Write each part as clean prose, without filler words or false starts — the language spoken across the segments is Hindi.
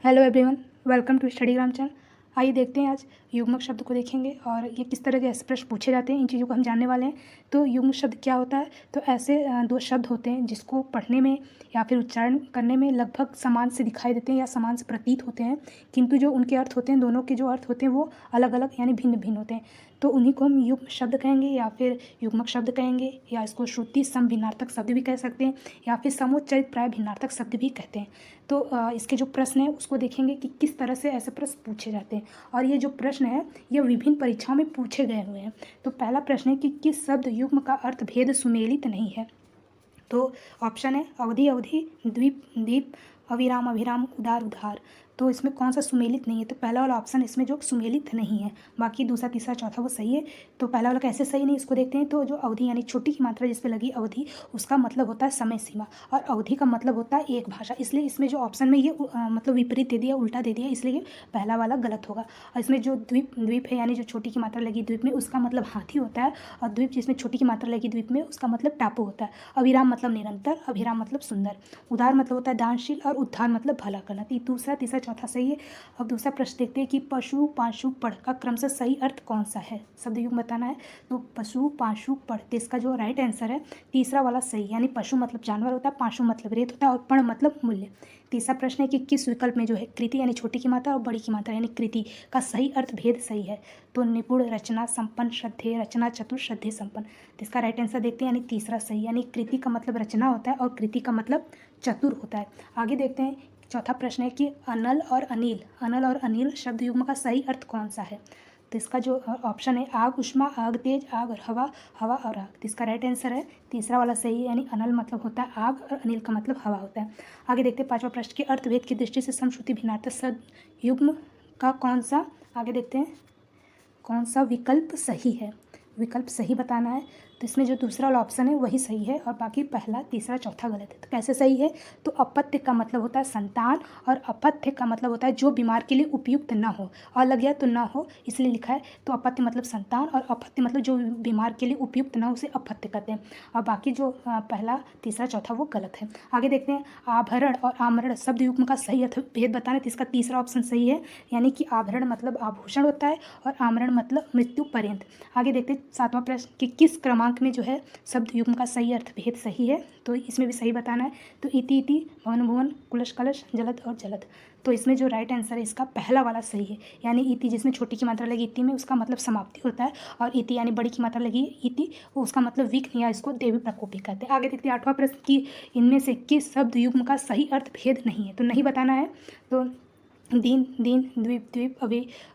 Hello everyone, welcome to Studygram channel. आइए देखते हैं आज युग्मक शब्द को देखेंगे और ये किस तरह के ऐसे प्रश्न पूछे जाते हैं, इन चीज़ों को हम जानने वाले हैं। तो युग्मक शब्द क्या होता है? तो ऐसे दो शब्द होते हैं जिसको पढ़ने में या फिर उच्चारण करने में लगभग समान से दिखाई देते हैं या समान से प्रतीत होते हैं, किंतु जो उनके अर्थ होते हैं, दोनों के जो अर्थ होते हैं वो अलग अलग यानी भिन्न भिन्न होते हैं। तो उन्हीं को हम युग्म शब्द कहेंगे या फिर युग्मक शब्द कहेंगे, या इसको श्रुति सम भिन्नार्थक शब्द भी कह सकते हैं, या फिर समुच्चयित प्राय भिन्नार्थक शब्द भी कहते हैं। तो इसके जो प्रश्न है उसको देखेंगे कि किस तरह से ऐसे प्रश्न पूछे जाते हैं, और ये जो प्रश्न है ये विभिन्न परीक्षाओं में पूछे गए हुए हैं। तो पहला प्रश्न है कि किस शब्द युग्म का अर्थ भेद सुमेलित नहीं है। तो ऑप्शन है अवधि अवधि, द्वीप द्वीप, अविराम अभिराम, उदार उधार। तो इसमें कौन सा सुमेलित नहीं है? तो पहला वाला ऑप्शन इसमें जो सुमेलित नहीं है, बाकी दूसरा तीसरा चौथा वो सही है। तो पहला वाला कैसे सही नहीं, इसको देखते हैं। तो जो अवधि यानी छोटी की मात्रा जिस पे लगी अवधि, उसका मतलब होता है समय सीमा, और अवधि का मतलब होता है एक भाषा, इसलिए इसमें जो ऑप्शन में ये मतलब विपरीत दे दिया, उल्टा दे दिया, इसलिए पहला वाला गलत होगा। और इसमें जो द्वीप द्वीप है यानी जो छोटी की मात्रा लगी द्वीप में, उसका मतलब हाथी होता है, और द्वीप जिसमें छोटी की मात्रा लगी द्वीप में, उसका मतलब टापू होता है। अविराम मतलब निरंतर, अभिराम मतलब सुंदर, उदार मतलब होता है दानशील, और उद्धार मतलब भला करना। तो दूसरा तीसरा चौथा सही है। अब दूसरा प्रश्न देखते हैं कि पशु पाशु पढ़ का क्रम से सही अर्थ कौन सा है, शब्द युग्म बताना है। तो पशु पाशु पढ़, तो इसका जो राइट आंसर है तीसरा वाला सही, यानी पशु मतलब जानवर होता है, पाशु मतलब रेत होता है, और पढ़ मतलब मूल्य। तीसरा प्रश्न है कि किस विकल्प में जो है कृति यानी छोटी की मात्रा और बड़ी की मात्रा यानी कृति का सही अर्थ भेद सही है। तो निपुण, रचना, संपन्न, श्रद्धेय, रचना, चतुर, श्रद्धेय, संपन्न। तो इसका राइट आंसर देखते हैं, यानी तीसरा सही, यानी कृति का मतलब रचना होता है और कृति का मतलब चतुर होता है। आगे देखते हैं, चौथा प्रश्न है कि अनल और अनिल शब्द युग्म का सही अर्थ कौन सा है। तो इसका जो ऑप्शन है आग उष्मा, आग तेज, आग और हवा, हवा और आग। तो इसका राइट आंसर है तीसरा वाला सही है, यानी अनल मतलब होता है आग और अनिल का मतलब हवा होता है। आगे देखते हैं पांचवा प्रश्न की अर्थभेद की दृष्टि से समश्रुति भिन्नार्थक शब्द युग्म का कौन सा, आगे देखते हैं कौन सा विकल्प सही है। विकल्प सही बताना है। तो इसमें जो दूसरा वाला ऑप्शन है वही सही है, और बाकी पहला तीसरा चौथा गलत है। तो कैसे सही है? तो अपत्य का मतलब होता है संतान, और अपत्य का मतलब होता है जो बीमार के लिए उपयुक्त ना हो, और लग गया तो ना हो, इसलिए लिखा है। तो अपत्य मतलब संतान, और अपत्य मतलब जो बीमार के लिए उपयुक्त ना हो, उसे अपत्य कहते हैं। और बाकी जो पहला तीसरा चौथा वो गलत है। आगे देखते हैं आभरण और आमरण शब्द युग्म का सही अर्थ भेद बताना है। तो इसका तीसरा ऑप्शन सही है, यानी कि आभरण मतलब आभूषण होता है, और आमरण मतलब मृत्यु पर्यंत। आगे देखते हैं सातवां प्रश्न कि किस क्रमांक में जो है शब्द युग्म का सही अर्थ भेद सही है। तो इसमें भी सही बताना है। तो इति इति, भवन भुवन, कुलश कलश, जलद और जलद। तो इसमें जो राइट आंसर है इसका पहला वाला सही है, यानी इति जिसमें छोटी की मात्रा लगी इति में, उसका मतलब समाप्ति होता है, और इति यानी बड़ी की मात्रा लगी इति, उसका मतलब विघ्न या इसको देवी प्रकोप भी कहते हैं। आगे देखते हैं आठवां प्रश्न कि इनमें से किस शब्द युग्म का सही अर्थ भेद नहीं है। तो नहीं बताना है। तो दिन दिन, द्वीप द्वीप,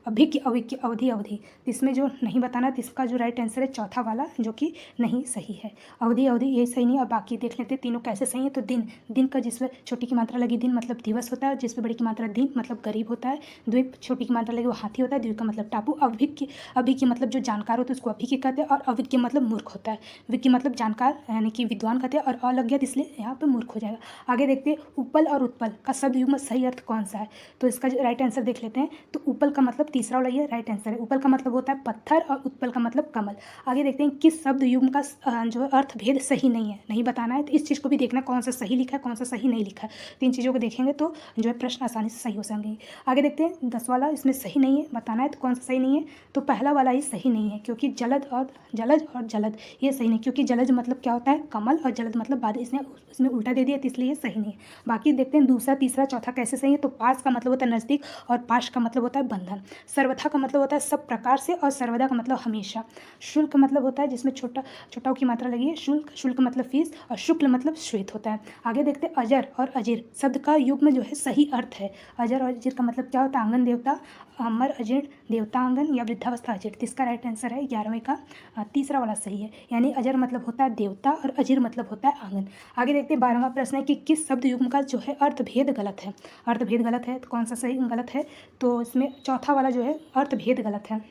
अभिज्ञ अभिज्ञ, अवधि अवधि। इसमें जो नहीं बताना, तो इसका जो राइट आंसर है चौथा वाला, जो कि नहीं सही है। अवधि अवधि ये सही नहीं, और बाकी देख लेते हैं तीनों कैसे सही है। तो दिन दिन का जिसमें छोटी की मात्रा लगी दिन मतलब दिवस होता है, और जिसमें बड़ी की मात्रा दिन मतलब गरीब होता है। द्वीप छोटी की मात्रा लगी वो हाथी होता है, द्वीप का मतलब टापू। अभिज्ञ मतलब जो जानकार होता है उसको अभिज्ञ कहते हैं, और अविज्ञ मतलब मूर्ख होता है। विज्ञ मतलब जानकार यानी कि विद्वान कहते हैं, और अलज्ञ इसलिए यहाँ पर मूर्ख हो जाएगा। आगे देखते हैं उपल और उत्पल का शब्द युग्म सही अर्थ कौन सा है। तो इसका जो राइट आंसर देख लेते हैं। तो उपल का मतलब तीसरा वाला ये राइट आंसर है। उपल का मतलब होता है पत्थर, और उत्पल का मतलब कमल। आगे देखते हैं किस शब्द युग्म का जो अर्थ भेद सही नहीं है, नहीं बताना है। तो इस चीज़ को भी देखना कौन सा सही लिखा है, कौन सा सही नहीं लिखा है। तीन चीज़ों को देखेंगे तो जो है प्रश्न आसानी से सही हो सकेंगे। आगे देखते हैं 10 वाला, इसमें सही नहीं है बताना है। तो कौन सा सही नहीं है? तो पहला वाला ही सही नहीं है, क्योंकि जलद और जलद ये सही नहीं, क्योंकि जलज मतलब क्या होता है कमल, और जलद मतलब बादल, इसमें उल्टा दे दिया, तो इसलिए ये सही नहीं है। बाकी देखते हैं दूसरा तीसरा चौथा कैसे सही है। तो पास का मतलब होता है नज़दीक, और पाश का मतलब होता है बंधन। सर्वथा का मतलब होता है सब प्रकार से, और सर्वदा का मतलब हमेशा। शुल्क मतलब होता है जिसमें छोटा की मात्रा लगी है, शुल्क मतलब फीस, और शुक्ल मतलब श्वेत होता है। आगे देखते हैं अजर और अजीर शब्द का युग्म जो है सही अर्थ है। अजर और अजीर का मतलब क्या होता है? आंगन देवता, अमर अजीर्ण देवता आंगन, या वृद्धावस्था अजीर्ण। तो इसका राइट आंसर है 11वें का तीसरा वाला सही है, यानी अजर मतलब होता है देवता, और अजीर मतलब होता है आंगन। आगे देखते हैं 12वां प्रश्न है कि किस शब्द युग्म का जो है अर्थभेद गलत है। अर्थभेद गलत है, तो कौन सा सही गलत है? तो इसमें चौथा वाला जो है अर्थभेद गलत है,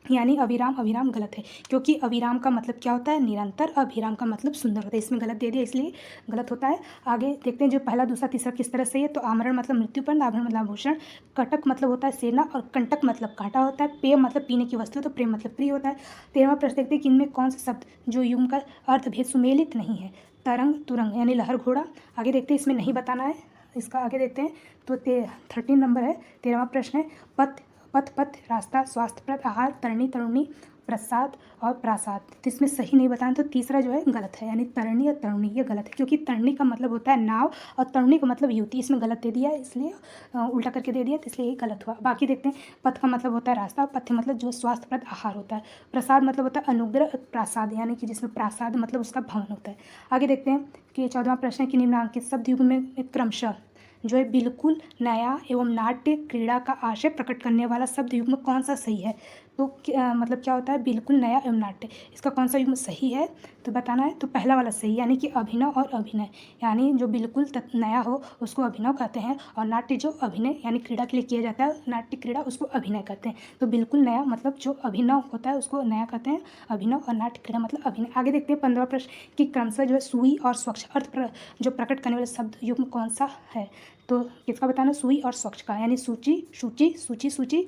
यानी अविराम अभिराम गलत है, क्योंकि अविराम का मतलब क्या होता है? निरंतर, अभिराम का मतलब सुंदर होता है। इसमें गलत दे दिया, इसलिए गलत होता है। आगे देखते हैं जो पहला दूसरा तीसरा किस तरह से है। तो आमरण मतलब मृत्युपर्ण, आभरण मतलब आभूषण, कटक मतलब होता है सेना, और कंटक मतलब कांटा होता है। पेय मतलब पीने की वस्तु, तो प्रेम मतलब प्रिय होता है। 13वां प्रश्न देखते हैं कि इनमें कौन सा शब्द जो युग्म का अर्थभेद सुमेलित नहीं है। तरंग तुरंग यानी लहर घोड़ा। आगे देखते हैं इसमें नहीं बताना है। इसका आगे देखते हैं तो 13 नंबर है, 13वां प्रश्न है पथ पथ पथ रास्ता स्वास्थ्यप्रद आहार तरणी तरुणी प्रसाद और प्रासाद। तो इसमें सही नहीं बताना, तो तीसरा जो है गलत है, यानी तरणी और तरुणी ये गलत है, क्योंकि तरणी का मतलब होता है नाव और तरुणी का मतलब युवती, इसमें गलत दे दिया है, इसलिए उल्टा करके दे दिया, तो इसलिए ये गलत हुआ। बाकी देखते हैं पथ का मतलब होता है रास्ता और पथ्य मतलब जो स्वास्थ्यप्रद आहार होता है, प्रसाद मतलब होता है अनुग्रह प्रासाद, यानी कि जिसमें प्रासाद मतलब उसका भवन होता है। आगे देखते हैं कि 14वां प्रश्न है कि निम्नांकित शब्द युग में क्रमशः जो है बिल्कुल नया एवं नाट्य क्रीड़ा का आशय प्रकट करने वाला शब्द युग्म कौन सा सही है। तो मतलब क्या होता है बिल्कुल नया एवं नाट्य, इसका कौन सा युग्म सही है तो बताना है। तो पहला वाला सही, यानी कि अभिनव और अभिनय, यानी जो बिल्कुल नया हो उसको अभिनव कहते हैं, और नाट्य जो अभिनय यानी क्रीड़ा के लिए किया जाता है, नाट्य क्रीड़ा उसको अभिनय कहते हैं। तो बिल्कुल नया मतलब जो अभिनव होता है उसको नया कहते हैं अभिनव, और नाट्य क्रीड़ा मतलब अभिनय। आगे देखते हैं 15वां प्रश्न कि क्रमशः जो है सुई और स्वच्छ अर्थ जो प्रकट करने वाले शब्द युग्म कौन सा है। तो किसका बताना, सुई और स्वच्छ का, यानी सूची सूची सूची सूची।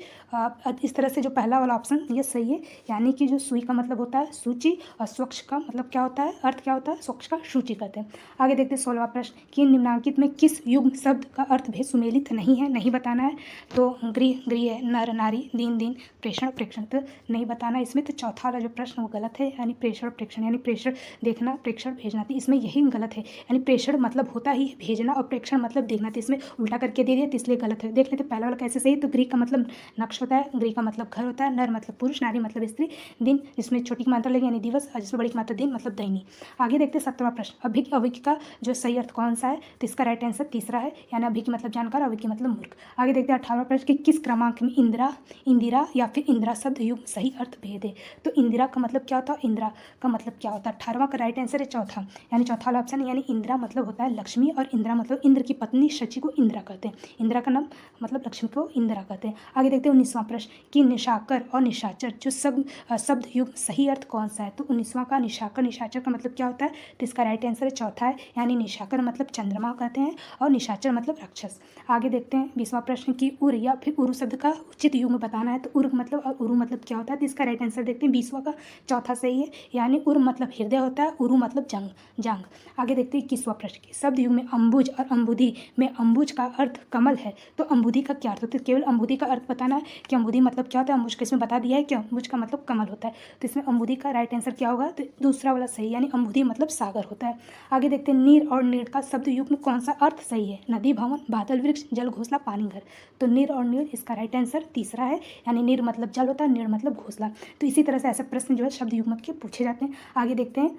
इस तरह से जो पहला वाला ऑप्शन ये सही है, यानी कि जो सुई का मतलब होता है सूची और स्वच्छ का मतलब क्या होता है, अर्थ क्या होता है, स्वच्छ का सूची कहते हैं। आगे देखते हैं 16वां प्रश्न कि निम्नांकित में किस युग्म शब्द का अर्थ भेद सुमेलित नहीं है, नहीं बताना है। तो गृह गृह, नर नारी, दीन दीन, प्रेषण प्रेक्षण, तो नहीं बताना इसमें। तो चौथा वाला जो प्रश्न वो गलत है, यानी प्रेषण प्रेक्षण, यानी प्रेषण देखना प्रेक्षण भेजना, तो इसमें यही गलत है, यानी प्रेषण मतलब होता ही भेजना और प्रेक्षण मतलब देखना, तो इसमें उल्टा करके दे दिया, तो इसलिए गलत है। देख लेते पहला वाला कैसे सही। तो गृह का मतलब नक्श होता है, गृह का मतलब घर होता है, नर मतलब पुरुष, नारी मतलब स्त्री, दिन जिसमें छोटी की मात्रा लगी यानी दिवस, और जिसमें बड़ी की मात्रा दिन मतलब दैनिक। आगे देखते हैं 17वां प्रश्न अभिज्ञ अभिज्ञ का जो सही अर्थ कौन सा है। तो इसका राइट आंसर तीसरा है, यानी अभिज्ञ मतलब जानकार, अभिज्ञ मतलब मूर्ख। आगे देखते हैं 18वां प्रश्न कि किस क्रमांक में इंदिरा इंदिरा या फिर इंदिरा शब्द युग्म सही अर्थ भेद है। तो इंदिरा का मतलब क्या होता है, इंदिरा का मतलब क्या होता है। 18वां का राइट आंसर है चौथा, यानी चौथा वाला ऑप्शन, यानी इंदिरा मतलब होता है लक्ष्मी, और इंदिरा मतलब इंद्र की पत्नी शची को इंदिरा कहते हैं, इंदिरा का नाम मतलब लक्ष्मी को इंदिरा कहते हैं। आगे देखते हैं 19वां प्रश्न कि निशाकर और निशाचर जो शब्द युग्म सही अर्थ कौन सा है। तो 19वां का निशाकर निशाचर का मतलब क्या होता है। तो इसका राइट आंसर है चौथा है, यानी निशाकर मतलब चंद्रमा कहते हैं और निशाचर मतलब राक्षस। आगे देखते हैं 20वां प्रश्न कि उर या फिर उरु शब्द का उचित युग्म बताना है। तो उर मतलब और उरु मतलब क्या होता है। तो इसका राइट आंसर देखते हैं 20वां का चौथा सही है, यानी उर मतलब हृदय होता है, उरु मतलब जंग। आगे देखते हैं 21वां प्रश्न कि शब्द युग्म में अम्बुज और अम्बुधि में अम्बुज का अर्थ कमल है। तो अम्बुधि का क्या अर्थ होता है, केवल अम्बुधि का अर्थ बताना है कि अम्बुधि मतलब क्या होता है। अम्बुज का इसमें बता दिया है कि अम्बुज का मतलब कमल होता है, तो इसमें अम्बुधि का राइट आंसर क्या होगा। तो दूसरा वाला सही, यानी अम्बुधि मतलब सागर होता है। आगे देखते हैं नीर और नीड़ का शब्द युग्म में कौन सा अर्थ सही है। नदी भवन, बादल वृक्ष, जल घोंसला, पानी घर। तो नीर और नीड़ इसका राइट आंसर तीसरा है, यानी नीर मतलब जल होता है, नीड़ मतलब घोंसला। तो इसी तरह से ऐसे प्रश्न जो है शब्द युग्म के पूछे जाते हैं। आगे देखते हैं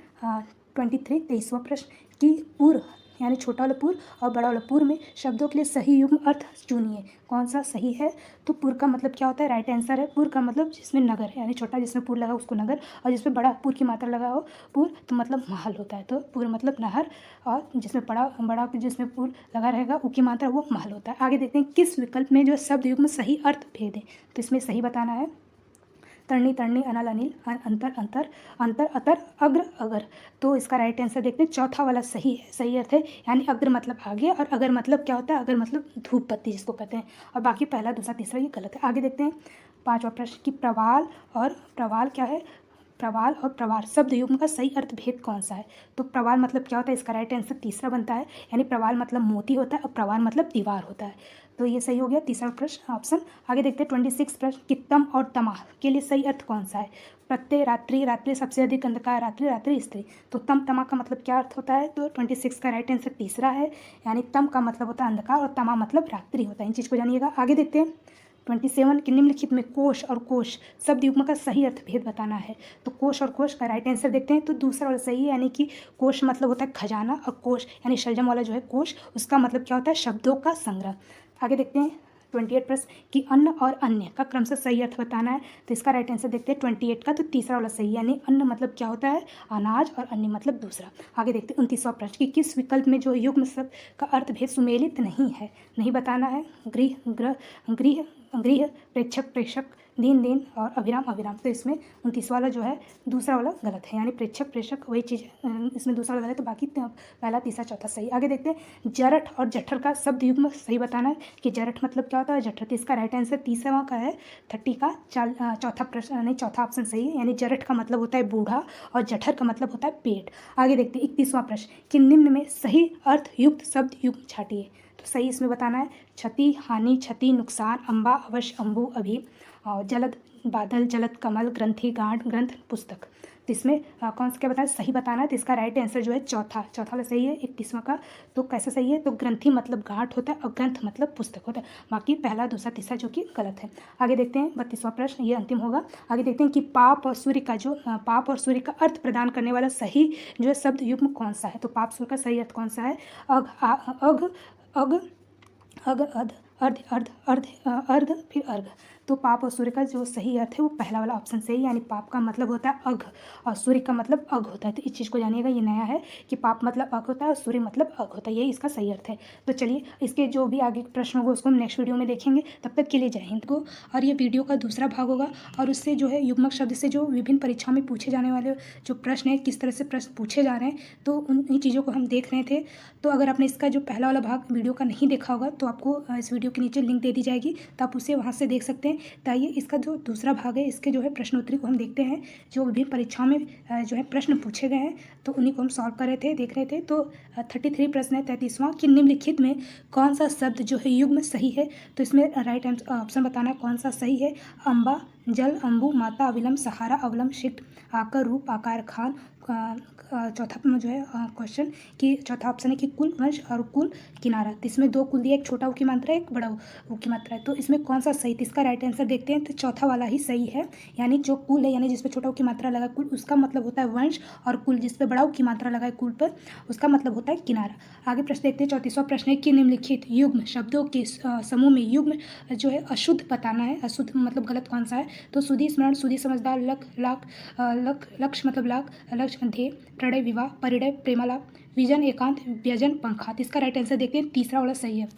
23वां प्रश्न कि पूर्व यानी छोटा वाला पूर्व और बड़ा वाला पूर्व में शब्दों के लिए सही युग्म अर्थ चुनिए, कौन सा सही है। तो पूर्व का मतलब क्या होता है, राइट आंसर है पूर्व का मतलब जिसमें नगर है, यानी छोटा जिसमें पूर्व लगा उसको नगर, और जिसमें बड़ा पूर्व की मात्रा लगा हो पूर्व तो मतलब महल होता है। तो पूर्व मतलब नहर, और जिसमें बड़ा जिसमें पूर्व लगा रहेगा उसकी मात्रा वो महल होता है। आगे देखते हैं किस विकल्प में जो शब्द युग्म सही अर्थ भेद है। तो इसमें सही बताना है तरणी तरणी, अनल अनिल, अंतर अंतर, अंतर अतर, अग्र अगर। तो इसका राइट आंसर देखते हैं चौथा वाला सही है, सही अर्थ है, यानी अग्र मतलब आगे और अगर मतलब क्या होता है, अगर मतलब धूप बत्ती जिसको कहते हैं, और बाकी पहला दूसरा तीसरा ये गलत है। आगे देखते हैं 5वां प्रश्न कि प्रवाल और प्रवाल क्या है। प्रवाल और प्रवार शब्द युग्म का सही अर्थ भेद कौन सा है। तो प्रवाल मतलब क्या होता है, इसका राइट आंसर तीसरा बनता है, यानी प्रवाल मतलब मोती होता है और प्रवार मतलब दीवार होता है। तो ये सही हो गया तीसरा प्रश्न ऑप्शन। आगे देखते हैं 26 प्रश्न कि तम और तमा के लिए सही अर्थ कौन सा है। प्रत्यय, रात्रि, रात्रि सबसे अधिक अंधकार, रात्रि, रात्रि स्त्री। तो तम तमा का मतलब क्या अर्थ होता है। तो 26 का राइट आंसर तीसरा है, यानी तम का मतलब होता है अंधकार और तमा मतलब रात्रि होता है। इन चीज़ को जानिएगा। आगे देखते हैं 27 कि निम्नलिखित में कोश और कोश शब्द युग्म का सही अर्थ भेद बताना है। तो कोश और कोश का राइट आंसर देखते हैं। तो दूसरा वाला सही है, यानी कि कोश मतलब होता है खजाना, और कोश यानी शलजम वाला जो है कोश उसका मतलब क्या होता है, शब्दों का संग्रह। आगे देखते हैं 28 प्रश्न कि अन्न और अन्य का क्रम से सही अर्थ बताना है। तो इसका राइट आंसर देखते हैं 28 का, तो तीसरा वाला सही, यानी अन्न मतलब क्या होता है, अनाज, और अन्य मतलब दूसरा। आगे देखते हैं 29वां प्रश्न कि किस विकल्प में जो युग्म शब्द का अर्थ भेद सुमेलित नहीं है, नहीं बताना है। गृह ग्रह, गृह गृह, प्रेक्षक प्रेक्षक, दिन दिन, और अभिराम अभिराम। तो इसमें 29 वाला जो है दूसरा वाला गलत है, यानी प्रेक्षक प्रेक्षक वही चीज़ इसमें दूसरा वाला गलत है, तो बाकी पहला तीसरा चौथा सही। आगे देखते हैं जरठ और जठर का शब्द युग्म सही बताना है कि जरठ मतलब क्या होता है, जठर। तो इसका राइट आंसर तीसरा का है 30 का चौथा प्रश्न, नहीं चौथा ऑप्शन सही है, यानी जरठ का मतलब होता है बूढ़ा और जठर का मतलब होता है पेट। आगे देखते हैं 31वां प्रश्न कि निम्न में सही अर्थ युक्त शब्द युग्म छाटिए। तो सही इसमें बताना है क्षति, हानि, क्षति, नुकसान, अम्बा, अवश्य, अम्बु, अभी, और जलद, बादल, जलद, कमल, ग्रंथि, गांठ, ग्रंथ, पुस्तक। तो इसमें कौन सा क्या बताना, सही बताना है। तो इसका राइट आंसर जो है चौथा वाला सही है 31वां का। तो कैसे सही है, तो ग्रंथि मतलब गांठ होता है और ग्रंथ मतलब पुस्तक होता है, बाकी पहला, दूसरा, तीसरा जो कि गलत है। आगे देखते हैं 32वां प्रश्न, ये अंतिम होगा। आगे देखते हैं कि पाप और सूर्य का अर्थ प्रदान करने वाला सही जो है शब्द युग्म कौन सा है। तो पाप सूर्य का सही अर्थ कौन सा है, अघ, अघ, अघ, अध, अर्ध, अर्ध, अर्ध, अर्ध, फिर अर्घ। तो पाप और सूर्य का जो सही अर्थ है वो पहला वाला ऑप्शन सही है, यानी पाप का मतलब होता है अघ और सूर्य का मतलब अघ होता है। तो इस चीज़ को जानिएगा, ये नया है कि पाप मतलब अघ होता है और सूर्य मतलब अघ होता है, ये इसका सही अर्थ है। तो चलिए इसके जो भी आगे प्रश्न होगा उसको हम नेक्स्ट वीडियो में देखेंगे। तब तक के लिए जय हिंद को। और ये वीडियो का दूसरा भाग होगा और उससे जो है युग्मक शब्द से जो विभिन्न परीक्षाओं में पूछे जाने वाले जो प्रश्न है, किस तरह से प्रश्न पूछे जा रहे हैं, तो उन चीज़ों को हम देख रहे थे। तो अगर आपने इसका जो पहला वाला भाग वीडियो का नहीं देखा होगा तो आपको इस वीडियो के नीचे लिंक दे दी जाएगी, तो आप उसे वहाँ से देख सकते हैं। तो आइए इसका जो दूसरा भाग है, इसके जो है प्रश्नोत्तरी को हम देखते हैं, जो विभिन्न परीक्षाओं में जो है प्रश्न पूछे गए हैं, तो उन्हीं को हम सॉल्व कर रहे थे, देख रहे थे। तो 33 प्रश्न है 33वां कि निम्नलिखित में कौन सा शब्द जो है युग्म सही है। तो इसमें राइट ऑप्शन बताना है कौन सा सही है। अम्बा, जल, अम्बु, माता, अविलंब, सहारा, अवलंब, शिट, आकर, रूप, आकार, खान। चौथा जो है क्वेश्चन कि चौथा ऑप्शन है कि कुल, वंश और कुल, किनारा। तो इसमें दो कुल दिया, एक छोटा ऊ की मात्रा है, एक बड़ा ऊ की मात्रा है। तो इसमें कौन सा सही, तो इसका राइट आंसर देखते हैं। तो चौथा वाला ही सही है, यानी जो कुल है, यानी जिसपे छोटा ऊ की मात्रा लगा कुल, उसका मतलब होता है वंश, और कुल जिसपे बड़ा ऊ की मात्रा लगा है कुल पर, उसका मतलब होता है किनारा। आगे प्रश्न देखते हैं 34वां प्रश्न है कि निम्नलिखित युग्म शब्दों के समूह में युग्म जो है अशुद्ध बताना है। अशुद्ध मतलब गलत कौन सा है। तो सुधि, स्मरण, सुधि, समझदार, लक्ष्य मतलब लाख, लक्ष्य, ध्येय, प्रणय, विवाह, परिणय, प्रेमालाप, विजन, एकांत, व्यजन, पंखा। तो इसका राइट आंसर देखते हैं, तीसरा वाला सही है।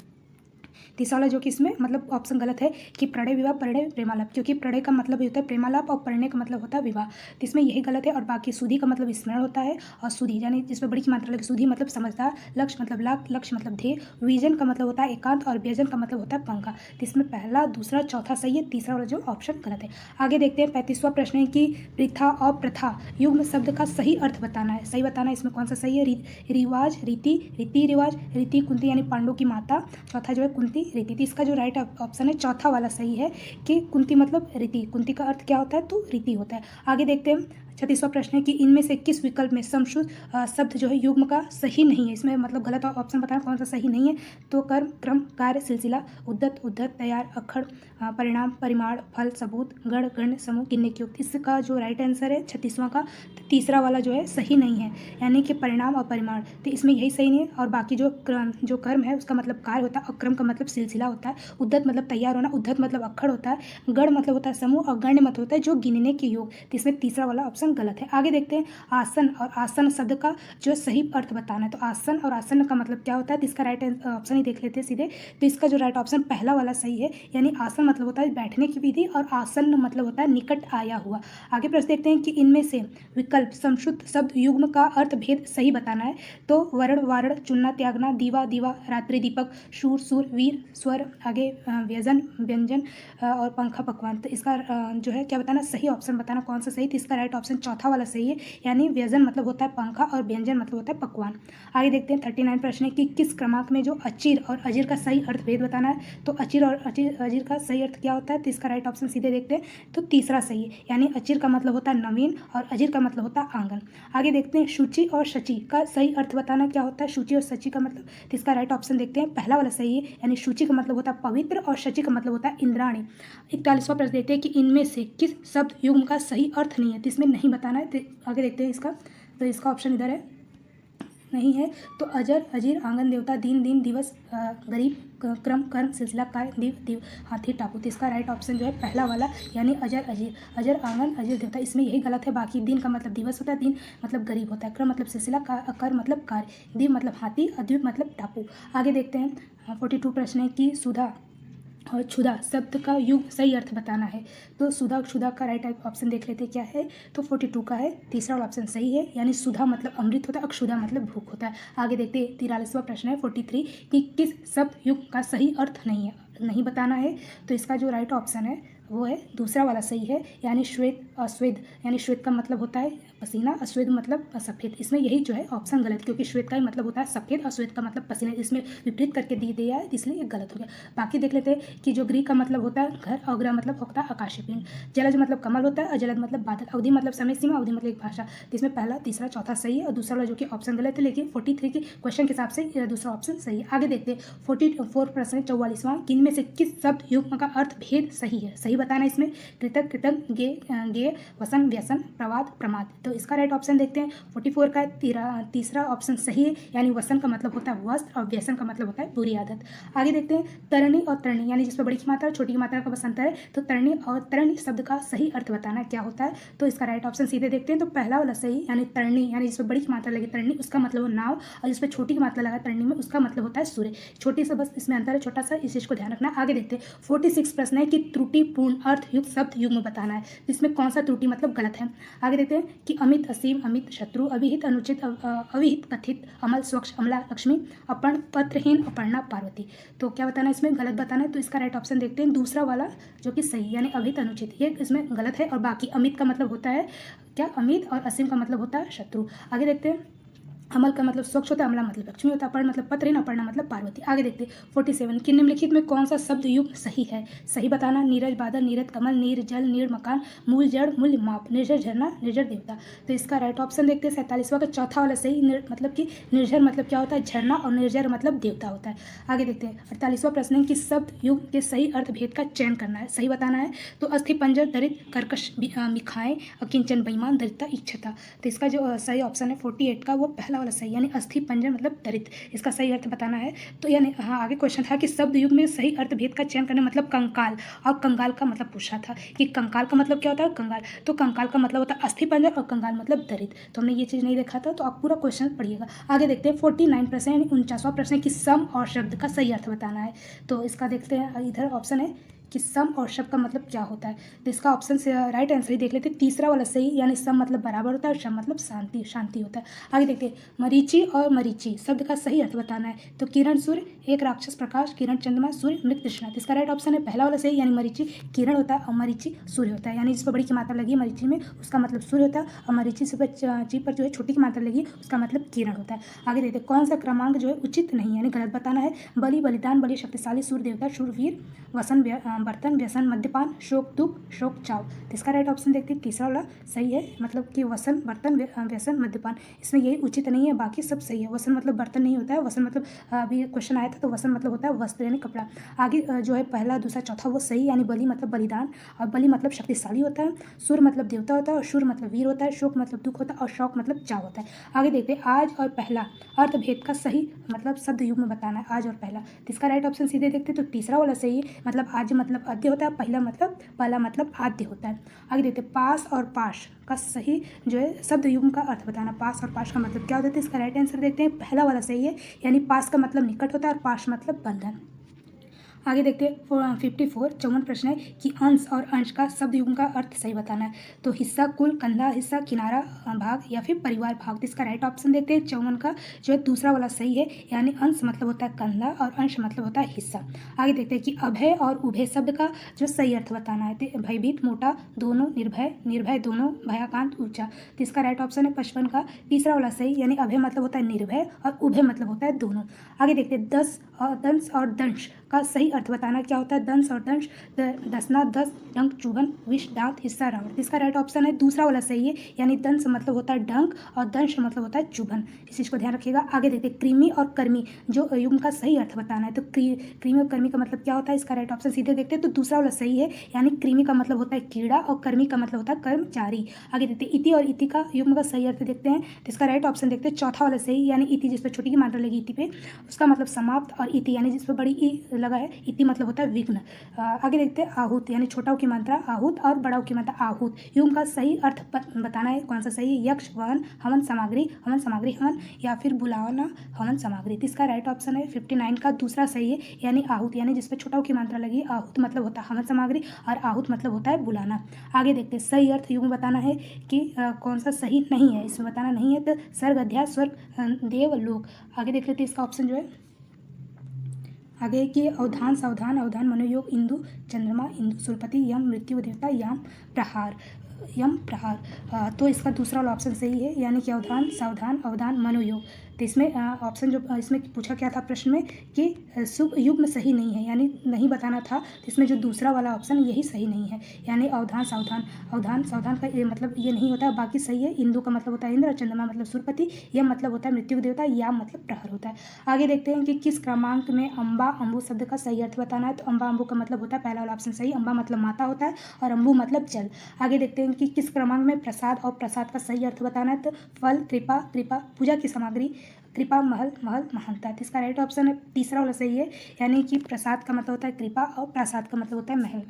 तीसरा वाला जो कि इसमें मतलब ऑप्शन गलत है कि प्रणय, विवाह, परिणय, प्रेमालाप, क्योंकि प्रणय का मतलब होता है प्रेमालाप और परिणय का मतलब होता है विवाह। तो इसमें यही गलत है। और बाकी सुधि का मतलब स्मरण होता है, और सुधि यानी जिसमें बड़ी की मात्रा लगे, सुधि मतलब समझदार, लक्ष्य मतलब लाख, लक्ष्य मतलब ध्येय, विजन का मतलब होता है एकांत, और व्यजन का मतलब होता है पंखा। तो इसमें पहला, दूसरा, चौथा सही है, तीसरा वाला जो ऑप्शन गलत है। आगे देखते हैं 35वां प्रश्न है कि प्रथा और प्रथा युग्म शब्द का सही अर्थ बताना है। सही बताना है, इसमें कौन सा सही है। रिवाज, रीति, रीति रिवाज, रीति कुंती यानी पांडु की माता, चौथा जो है कुंती, रीति। तो इसका जो राइट ऑप्शन है चौथा वाला सही है कि कुंती मतलब रीति। कुंती का अर्थ क्या होता है, तो रीति होता है। आगे देखते हैं 36वां प्रश्न है कि इनमें से किस विकल्प में समशुद्ध शब्द जो है युग्म का सही नहीं है। इसमें मतलब गलत ऑप्शन बताना कौन सा सही नहीं है। तो कर्म, क्रम, कार्य, सिलसिला, उद्दत, उद्धत, तैयार, अक्षर, परिणाम, परिमाण, फल, सबूत, गण, गण, समूह, गिनने की युक्ति। इसका जो राइट आंसर है 36वां का तीसरा वाला जो है सही नहीं है, यानी कि परिणाम और परिमाण। तो इसमें यही सही नहीं है। और बाकी जो कर्म है उसका मतलब कार्य होता है, और क्रम का मतलब सिलसिला होता है, उद्दत मतलब तैयार होना, उद्धत मतलब अक्षर होता है, गण मतलब होता है समूह, और गण्य मतलब होता है जो गिनने के योग। तो इसमें तीसरा वाला ऑप्शन गलत है। आगे देखते हैं आसन और आसन शब्द का जो सही अर्थ बताना है। तो आसन और आसन का मतलब क्या होता है, तो इसका राइट ऑप्शन ही देख लेते हैं सीधे। तो इसका जो राइट ऑप्शन पहला वाला सही है, यानी आसन मतलब होता है बैठने की विधि, और आसन मतलब होता है निकट आया हुआ। आगे प्रश्न देखते हैं कि इनमें से विकल्प समशुद्ध शब्द युग्म का अर्थ भेद सही बताना है। तो वर्ण, वारण, चुनना, त्यागना, दीवा, दीवा, रात्रि, दीपक, शूर, सूर, वीर, स्वर, आगे व्यजन, व्यंजन, और पंखा, पकवान। तो इसका जो है क्या बताना, सही ऑप्शन बताना कौन सा सही। तो इसका राइट ऑप्शन चौथा वाला सही है, यानी व्यजन मतलब होता है पंखा और व्यंजन मतलब होता है पकवान। आगे देखते हैं 39 प्रश्न है कि किस क्रमांक में जो अचिर और अजीर का सही अर्थ भेद बताना है। तो अचिर और अजीर का सही अर्थ क्या होता है। तो इसका राइट ऑप्शन सीधे देखते हैं, तो तीसरा सही है, यानी अचिर का मतलब होता है नवीन और अजीर का मतलब होता है आंगन। आगे देखते हैं शुचि और शची का सही अर्थ बताना क्या होता है। शुचि और शची का मतलब, तो इसका राइट ऑप्शन देखते हैं, पहला वाला सही है, यानी शुचि का मतलब होता है पवित्र और शची का मतलब होता है इंद्राणी। 41वां प्रश्न देखते हैं कि इनमें से किस शब्द युग्म का सही अर्थ नहीं है। तो इसमें नहीं बताना है। तो आगे देखते हैं इसका, तो इसका ऑप्शन इधर है, नहीं है। तो अजर, अजीर, आंगन, देवता, दिन, दिन, दिवस, गरीब, क्रम, कर्म, सिलसिला, कार्य, दीव, दीव, हाथी, टापू। तो इसका राइट ऑप्शन जो है पहला वाला, यानी अजर, अजीर, अजर, आंगन, अजीर, देवता। इसमें यही गलत है। बाकी दिन का मतलब दिवस होता है, दिन मतलब गरीब होता है, क्रम मतलब सिलसिला, कर मतलब कार्य, दीव मतलब हाथी, अद्वीप मतलब टापू। आगे देखते हैं 42 प्रश्न है कि सुधा और क्षुधा शब्द का युग सही अर्थ बताना है। तो सुधा, क्षुधा का राइट ऑप्शन देख लेते क्या है। तो 42 का है, तीसरा वाला ऑप्शन सही है, यानी सुधा मतलब अमृत होता है, अक्षुधा मतलब भूख होता है। आगे देखते हैं 43वां प्रश्न है 43 कि किस शब्द युग का सही अर्थ नहीं बताना है। तो इसका जो राइट ऑप्शन है वो है दूसरा वाला सही है, यानी श्वेत अस्वेद, यानी श्वेत का मतलब होता है पसीना, अस्वेद मतलब सफ़ेद। इसमें यही जो है ऑप्शन गलत, क्योंकि श्वेत का ही मतलब होता है सफ़ेद, अस्वेद का मतलब पसीना, इसमें विपरीत करके दी दिया है, इसलिए ये गलत हो गया। बाकी देख लेते हैं कि जो ग्री का मतलब होता है घर, और ग्रह मतलब होता है आकाशीय पिंड, जलज मतलब कमल होता है, और जलद मतलब बादल, अवधि मतलब समय सीमा, अवधि मतलब एक भाषा। तो इसमें पहला, तीसरा, चौथा सही है, और दूसरा वाला जो कि ऑप्शन गलत है, लेकिन 43 के क्वेश्चन के हिसाब से दूसरा ऑप्शन सही है। आगे देखते हैं 44 प्रश्न 44वां, किन में से किस शब्द युग्म का अर्थ भेद सही है, सही बताना है इसमें। कृतक, कृतज्ञ, गे, वसन, व्यसन, प्रवाद, प्रमाद। तो इसका राइट ऑप्शन देखते हैं। 44 का तीसरा ऑप्शन सही है, यानी वसन का मतलब होता है वस्त्र, और व्यसन का मतलब होता है बुरी आदत। आगे देखते हैं तरणी और तरणी, यानी जिसमें बड़ी की मात्रा छोटी की मात्रा का बस अंतर है। तो तरणी और तरणी शब्द का सही अर्थ बताना क्या होता है। तो इसका राइट ऑप्शन सीधे देखते हैं। तो पहला वाला सही, यानी तरणी, यानी जिसमें बड़ी की मात्रा लगी तरणी, उसका मतलब नाव, और जिसमें छोटी की मात्रा लगा तरणी में, उसका मतलब होता है सूर्य। छोटी से बस इसमें अंतर है, छोटा सा, इस चीज़ को ध्यान रखना। आगे देखते हैं 46 प्रश्न है कि त्रुटिपूर्ण अर्थ युक्त शब्द युग्म बताना है, इसमें कौन सा त्रुटि मतलब गलत है। आगे देखते हैं कि अमित, असीम, अमित, शत्रु, अविहित, अनुचित, अविहित, कथित, अमल, स्वच्छ, अमला, लक्ष्मी, अपन, पत्रहीन, अपर्णा, पार्वती। तो क्या बताना है इसमें, गलत बताना है। तो इसका राइट ऑप्शन देखते हैं दूसरा वाला जो कि सही, यानी अविहित, अनुचित, ये इसमें गलत है। और बाकी अमित का मतलब होता है क्या, अमित, और असीम का मतलब होता है शत्रु। आगे देखते हैं अमल का मतलब स्वच्छ होता है, अमला मतलब लक्ष्मी होता है, पर्ण मतलब पत्रहीन, अपर्णा मतलब पार्वती। आगे देखते हैं 47 कि निम्नलिखित में कौन सा शब्द युग्म सही है, सही बताना। नीरज, बादल, नीरद, कमल, नीर, जल, नीर, मकान, मूल, जड़, मूल्य, माप, निर्जर, झरना, निर्जर, देवता। तो इसका राइट ऑप्शन देखते हैं 47वां का चौथा वाला सही, मतलब कि निर्जर मतलब क्या होता है, झरना, और निर्जर मतलब देवता होता है। आगे देखते हैं 48वां प्रश्न है कि शब्द युग्म के सही अर्थ भेद का चयन करना है, सही बताना है। तो अस्थि पंजर, दरिद्र, कर्कश, मिखाएं, अकिंचन, बेईमान, दरिद्रता, इच्छता। तो इसका जो सही ऑप्शन है 48 का, वो पहला वाला सही, यानी अस्थि पंजर मतलब दरिद्र, इसका सही अर्थ बताना है। तो यानी हाँ, आगे क्वेश्चन था कि शब्द युग्म में सही अर्थ भेद का चयन करने मतलब कंकाल, और कंगाल का मतलब पूछा था कि कंकाल का मतलब क्या होता है, कंगाल। तो कंकाल का मतलब होता है अस्थि पंजर, और कंगाल मतलब दरिद्र। तो हमने ये चीज़ नहीं देखा था, तो आप पूरा क्वेश्चन पढ़िएगा। आगे देखते हैं 49 प्रश्न, यानी 49वां प्रश्न कि सम और शब्द का सही अर्थ बताना है। तो इसका देखते हैं, इधर ऑप्शन है कि सम और शब्द का मतलब क्या होता है। तो इसका ऑप्शन से राइट आंसर ही देख लेते हैं, तीसरा वाला सही, यानी सम मतलब बराबर होता है, और शम मतलब शांति, शांति होता है। आगे देखते हैं मरीचि और मरीचि शब्द का सही अर्थ बताना है। तो किरण सूर्य, एक राक्षस प्रकाश, किरण चंद्रमा, सूर्य मृत तृष्णा। तो इसका राइट ऑप्शन है पहला वाला सही, यानी मरीचि किरण होता है, और मरीचि सूर्य होता है, यानी जिस पर बड़ी की मात्रा लगी मरीचि में, उसका मतलब सूर्य होता है, और मरीचि से जी पर जो है छोटी की मात्रा लगी, उसका मतलब किरण होता है। आगे देखते हैं कौन सा क्रमांक जो है उचित नहीं है, यानी गलत बताना है। बलि, बलिदान, बलि शक्तिशाली, सूर्य देवता, शूरवीर, वसन, बर्तन, व्यसन, मद्यपान, शोक, दुख, शोक, चाव। तो इसका राइट ऑप्शन देखते हैं तीसरा वाला सही है, मतलब कि वसन, बर्तन, व्यसन, मद्यपान, इसमें यही उचित नहीं है, बाकी सब सही है। वसन मतलब बर्तन नहीं होता है, वसन मतलब अभी क्वेश्चन आया था, तो वसन मतलब होता है वस्त्र, यानी कपड़ा। आगे जो है पहला, दूसरा, चौथा वो सही, यानी बलि मतलब बलिदान, और बलि मतलब शक्तिशाली होता है, सूर्य मतलब देवता होता है, और शूर मतलब वीर होता है, शोक मतलब दुख होता है, और शौक मतलब चाव होता है। आगे देखते हैं आज और पहला अर्थ भेद का सही मतलब शब्द युग्म में बताना है, आज और पहला। तो इसका राइट ऑप्शन सीधे देखते हैं, तो तीसरा वाला सही है, मतलब आज मतलब आद्य होता है, पहला मतलब आद्य होता है। आगे देखते हैं पास और पाश का सही जो है शब्द युग्म का अर्थ बताना। पास और पाश का मतलब क्या होता है, इसका राइट आंसर देखते हैं, पहला वाला सही है, यानी पास का मतलब निकट होता है, और पाश मतलब बंधन। आगे देखते हैं 54 प्रश्न है कि अंश और अंश का शब्द युग्म का अर्थ सही बताना है। तो हिस्सा, कुल, कंधा, हिस्सा, किनारा, भाग, या फिर परिवार भाग। तो इसका राइट ऑप्शन देखते हैं 54 का जो है दूसरा वाला सही है, यानी अंश मतलब होता है कंधा, और अंश मतलब होता है हिस्सा। आगे देखते हैं कि अभय और उभय शब्द का जो सही अर्थ बताना है। तो भयभीत, मोटा, दोनों, निर्भय, निर्भय दोनों, भयाकांत, ऊंचा। तो इसका राइट ऑप्शन है 55 का तीसरा वाला सही, यानी अभय मतलब होता है निर्भय, और उभय मतलब होता है दोनों। आगे देखते हैं दंश और दंश का सही अर्थ बताना क्या होता है। दंश और दंश, दसना, दस, डंक, चुभन, विष, दांत, हिस्सा, रावण। इसका राइट ऑप्शन है दूसरा वाला सही है, यानी दंश मतलब होता है डंक, और दंश मतलब होता है चुभन। इस चीज़ को ध्यान रखिएगा। आगे देखते हैं कृमि और कर्मी जो युग्म का सही अर्थ बताना है। तो कृमि और कर्मी का मतलब क्या होता है, इसका राइट ऑप्शन सीधे देखते हैं, तो दूसरा वाला सही है, यानी कृमि का मतलब होता है कीड़ा, और कर्मी का मतलब होता है कर्मचारी। आगे देखते हैं इति और इति का युग्म का सही अर्थ देखते हैं। तो इसका राइट ऑप्शन देखते हैं चौथा वाला सही, यानी इति जिस पर छोटी की मात्रा लगी इति पे, उसका मतलब समाप्त, और इति यानी जिस पर बड़ी ई लगा है, इति मतलब होता है विघ्न। आगे देखते हैं आहूत, यानी छोटा की मात्रा आहूत, और बड़ा की मात्रा आहूत। युग्म का सही अर्थ बताना है, कौन सा सही है। यक्ष, वन, हवन सामग्री, हवन, या फिर बुलावना, हवन सामग्री। तो इसका राइट ऑप्शन है 59 का दूसरा सही है, यानी आहूत, यानी जिस पर छोटा की मात्रा लगी, आहूत मतलब होता है हवन सामग्री, और आहूत मतलब होता है बुलाना। आगे देखते हैं सही अर्थ युग्म बताना है कि कौन सा सही नहीं है, इसमें बताना नहीं है। तो स्वर्ग, अध्यास, स्वर्ग, देव, लोक। आगे देख लेते हैं इसका ऑप्शन जो है। आगे है कि अवधान सावधान अवधान मनोयोग इंदु चंद्रमा इंदु सूर्यपति यम मृत्यु देवता यम प्रहार। तो इसका दूसरा वाला ऑप्शन सही है, यानी कि अवधान सावधान अवधान मनोयोग। तो इसमें ऑप्शन जो इसमें पूछा क्या था प्रश्न में कि शुभ युग्म सही नहीं है, यानी नहीं बताना था। तो इसमें जो दूसरा वाला ऑप्शन यही सही नहीं है, यानी अवधान सावधान का ये मतलब ये नहीं होता है, बाकी सही है। इंदु का मतलब होता है इंद्र, चंद्रमा मतलब सूर्यपति, यम मतलब होता है मृत्यु देवता, याम मतलब प्रहर होता है। आगे देखते हैं कि किस क्रमांक में अम्बा अम्बु शब्द का सही अर्थ बताना है। तो अम्बा अम्बु का मतलब होता है पहला वाला ऑप्शन सही, अम्बा मतलब माता होता है और अम्बु मतलब जल। आगे देखते हैं कि किस क्रमांक में प्रसाद और प्रसाद का सही अर्थ बताना है। तो फल कृपा पूजा की सामग्री, कृपा महल महानता। तो इसका राइट ऑप्शन है तीसरा वाला सही है, यानी कि प्रसाद का मतलब होता है कृपा और प्रसाद का मतलब होता है महल।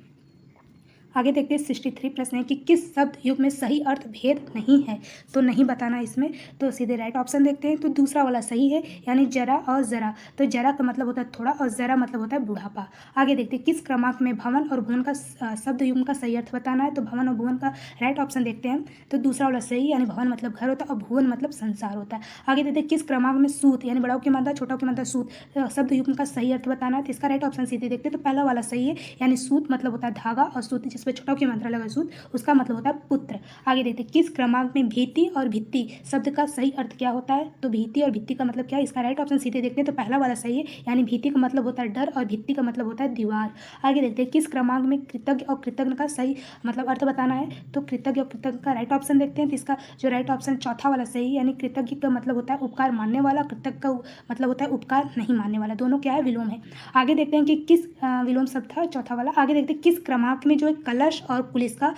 आगे देखते हैं 63 प्रश्न है कि किस शब्द युग में सही अर्थ भेद नहीं है। तो नहीं बताना इसमें, तो सीधे राइट ऑप्शन देखते हैं। तो दूसरा वाला सही है, यानी जरा और जरा। तो जरा का मतलब होता है थोड़ा और जरा मतलब होता है बुढ़ापा। आगे देखते हैं किस क्रमांक में भवन और भुवन का शब्द युग का सही अर्थ बताना है। तो भवन और भुवन का राइट ऑप्शन देखते हैं। तो दूसरा वाला सही, यानी भवन मतलब घर होता है और भुवन मतलब संसार होता है। आगे देखते हैं किस क्रमांक में सूत, यानी बड़ाओं की मात्रा छोटा की मात्रा सूत शब्द युग का सही अर्थ बताना है। तो इसका राइट ऑप्शन सीधे देखते हैं। तो पहला वाला सही है, यानी सूत मतलब होता है धागा, और सूत जिसपे छोटा की मात्रा लगा सूत उसका मतलब होता है पुत्र। आगे देखते हैं किस क्रमांक में भीति और भित्ति शब्द का सही अर्थ क्या होता है। तो भीति और भित्ति का मतलब क्या है, इसका राइट ऑप्शन सीधे देखते हैं। तो पहला वाला सही है, यानी भीति का मतलब होता है डर और भित्ति का मतलब होता है दीवार। आगे देखते हैं किस क्रमांक में कृतज्ञ और कृतज्ञ का सही मतलब अर्थ बताना है। तो कृतज्ञ और कृतज्ञ का राइट ऑप्शन देखते हैं। तो इसका जो राइट ऑप्शन चौथा वाला सही, यानी कृतज्ञ का मतलब होता है उपकार मानने वाला, कृतज्ञ का मतलब होता है उपकार नहीं मानने वाला। दोनों क्या है, विलोम है। आगे देखते हैं कि किस विलोम शब्द था चौथा वाला। आगे देखते हैं किस क्रमांक में जो है कलश और पुलिस का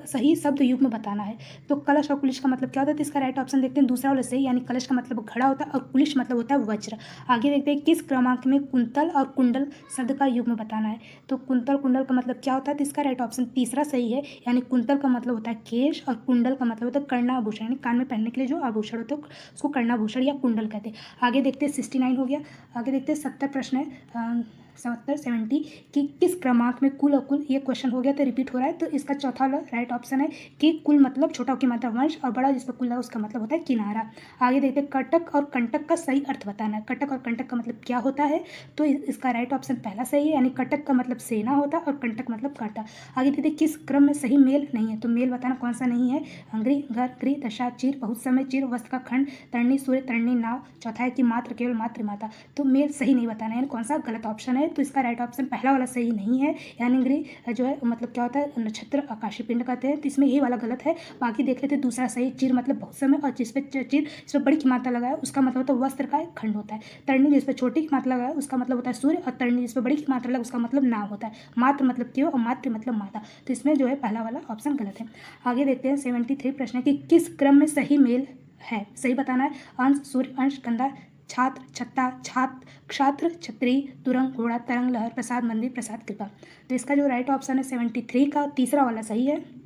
सही शब्द युग्म बताना है। तो कलश और कुलिश का मतलब क्या होता है। तो इसका राइट ऑप्शन देखते हैं दूसरा वाला सही, यानी कलश का मतलब घड़ा होता है और कुलिश मतलब होता है वज्र। आगे देखते हैं किस क्रमांक में कुंतल और कुंडल शब्द का युग्म बताना है। तो कुंतल कुंडल का मतलब क्या होता है। तो इसका राइट ऑप्शन तीसरा सही है, यानी कुंतल का मतलब होता है केश और कुंडल का मतलब होता है कर्णाभूषण, यानी कान में पहनने के लिए जो आभूषण होते हैं उसको कर्णाभूषण या कुंडल कहते हैं। आगे देखते हैं 69 हो गया। आगे देखते हैं 70 प्रश्न है 70 कि किस क्रमांक में कुल और कुल, ये क्वेश्चन हो गया तो रिपीट हो रहा है। तो इसका चौथा राइट ऑप्शन है कि कुल मतलब छोटा की मात्रा वंश और बड़ा जिस पर कुल लगा उसका मतलब होता है किनारा। आगे देखते हैं कटक और कंटक का सही अर्थ बताना है। कटक और कंटक का मतलब क्या होता है। तो इसका राइट ऑप्शन पहला सही है, यानी कटक का मतलब सेना होता है और कंटक मतलब कांटा। आगे देखते हैं किस क्रम में सही मेल नहीं है। तो मेल बताना कौन सा नहीं है। अंग्री घर गृह दशा चीर बहुत समय चीर वस्त्र का खंड तरणी सूर्य तरणी नाव। चौथा है कि मात्र केवल मातृ माता। तो मेल सही नहीं बताना है, यानी कौन सा गलत ऑप्शन है। तो इसका राइट ऑप्शन पहला वाला सही नहीं है, यानी गृह जो है मतलब क्या होता है नक्षत्र आकाशीय पिंड कहते हैं। तो इसमें यही वाला गलत है। बाकी देख लेते दूसरा सही, चीर मतलब बहुत समय और जिस पे चीर जिस पर बड़ी की मात्रा लगा है उसका मतलब होता है वस्त्र का एक खंड होता है। तरणी जिस पर छोटी की मात्रा लगा है उसका मतलब होता है सूर्य, और तरणी जिस पर बड़ी की मात्रा लगा उसका मतलब नाव होता है। मात्र मतलब केवल और मातृ मतलब माता। तो इसमें जो है पहला वाला ऑप्शन गलत है। आगे देखते हैं 73 प्रश्न कि किस क्रम में सही मेल है, सही बताना है। अंश सूर्य अंश कंधा छात्र छत्ता छात्र क्षात्र छत्री तुरंग घोड़ा तरंग लहर प्रसाद मंदिर प्रसाद कृपा। तो इसका जो राइट ऑप्शन है 73 का तीसरा वाला सही है।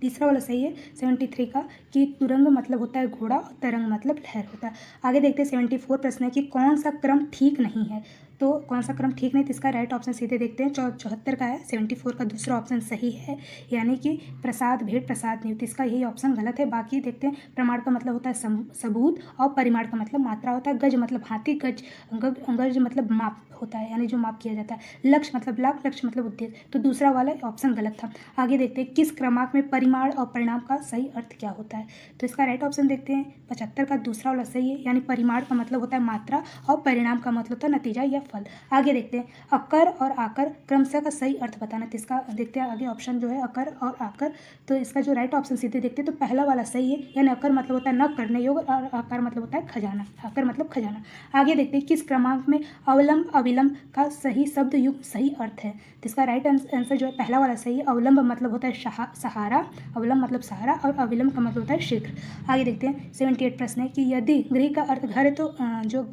तीसरा वाला सही है 73 का कि तुरंग मतलब होता है घोड़ा और तरंग मतलब लहर होता है। आगे देखते हैं 74 प्रश्न है कि कौन सा क्रम ठीक नहीं है। तो कौन सा क्रम ठीक नहीं, तो इसका राइट ऑप्शन सीधे देखते हैं 74 का है। 74 का दूसरा ऑप्शन सही है, यानी कि प्रसाद भेंट प्रसाद नियुक्त, इसका यही ऑप्शन गलत है। बाकी देखते हैं प्रमाण का मतलब होता है सबूत और परिमाण का मतलब मात्रा होता है। गज मतलब हाथी, गज मतलब माप होता है, यानी जो माप किया जाता है। लक्ष्य मतलब लाभ, लक्ष्य मतलब उद्देश्य। तो दूसरा वाला ऑप्शन गलत था। आगे देखते हैं किस क्रमांक में परिमाण और परिणाम का सही अर्थ क्या होता है। तो इसका राइट ऑप्शन देखते हैं 75 का दूसरा वाला सही है, यानी परिमाण का मतलब होता है मात्रा और परिणाम का मतलब होता है नतीजा या फल। आगे देखते हैं अकर और आकर क्रमशः का सही अर्थ बताना। तो इसका देखते हैं आगे ऑप्शन जो है अकर और आकर। तो इसका जो राइट ऑप्शन सीधे देखते हैं तो पहला वाला सही है, यानी अकर मतलब होता है न करने योग्य और आकर मतलब होता है खजाना। आकर मतलब खजाना। आगे देखते हैं किस क्रमांक में अवलंब अविलंब का सही शब्द युक्त सही अर्थ है। तो इसका राइट आंसर जो है पहला वाला सही है। अवलंब मतलब होता है सहारा, अवलंब मतलब सहारा, और अविलंब का मतलब होता है शीघ्र। आगे देखते हैं 78 प्रश्न है कि यदि गृह का अर्थ घर है तो जो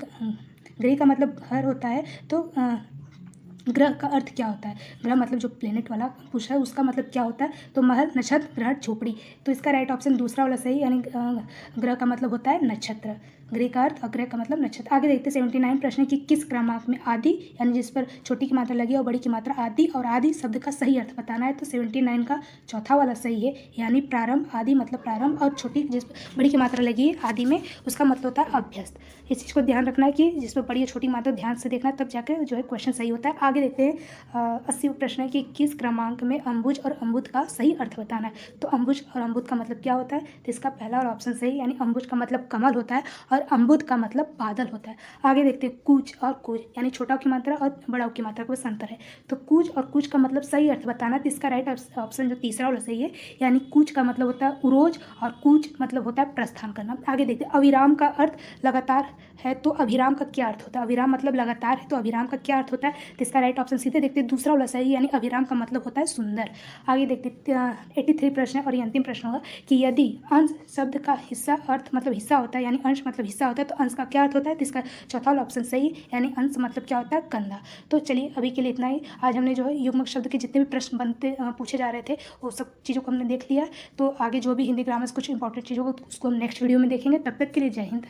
गृह का मतलब घर होता है तो ग्रह का अर्थ क्या होता है। ग्रह मतलब जो प्लेनेट वाला पूछा है उसका मतलब क्या होता है। तो महल नक्षत्र ग्रह झोपड़ी। तो इसका राइट ऑप्शन दूसरा वाला सही, यानी ग्रह का मतलब होता है नक्षत्र। ग्रह का अर्थ, अग्रह का मतलब नक्षत्र। आगे देखते 79 प्रश्न कि किस क्रमांक में आदि यानी जिस पर छोटी की मात्रा लगी और बड़ी की मात्रा आदि और आदि शब्द का सही अर्थ बताना है। तो 79 का चौथा वाला सही है, यानी प्रारंभ। आदि मतलब प्रारंभ और छोटी जिस पर बड़ी की मात्रा लगी है आदि में उसका मतलब होता है अभ्यस्त। इस चीज़ को ध्यान रखना है कि जिस पर बड़ी और छोटी मात्रा ध्यान से देखना है, तब जाकर जो है क्वेश्चन सही होता है। आगे देखते हैं 80 प्रश्न है कि किस क्रमांक में अम्बुज और अम्बुद का सही अर्थ बताना है। तो अम्बुज और अम्बुद का मतलब क्या होता है, तो इसका पहला और ऑप्शन सही, यानी अम्बुज का मतलब कमल होता है और अम्बुद का मतलब बादल होता है। आगे देखते हैं कूच और कूज, यानी छोटा की मात्रा और बड़ा की मात्रा का बस अंतर है। तो कूच और कूच का मतलब सही अर्थ बताना है, तो इसका राइट ऑप्शन जो तीसरा वाला सही है, यानी कूच का मतलब होता है उरोज और कूच मतलब होता है प्रस्थान करना। आगे देखते हैं अविराम का अर्थ लगातार है, तो अभिराम का क्या अर्थ होता है। अविराम मतलब लगातार है, तो अभिराम का क्या अर्थ होता है, तो इसका राइट ऑप्शन सीधे देखते हैं दूसरा वाला सही, यानी अभिराम का मतलब होता है सुंदर। आगे देखते 83 प्रश्न और ये अंतिम प्रश्न होगा कि यदि अंश शब्द का हिस्सा अर्थ मतलब हिस्सा होता है, यानी अंश मतलब हिस्सा होता है, तो अंश का क्या अर्थ होता है, तो इसका चौथा वाला ऑप्शन सही, यानी अंश मतलब क्या होता है, कंधा। तो चलिए अभी के लिए इतना ही। आज हमने जो है युग्मक शब्द के जितने भी प्रश्न पूछे जा रहे थे वो सब चीज़ों को हमने देख लिया। तो आगे जो भी हिंदी ग्रामर कुछ इंपॉर्टेंट चीज़ों को उसको हम नेक्स्ट वीडियो में देखेंगे। तब तक के लिए जय हिंद।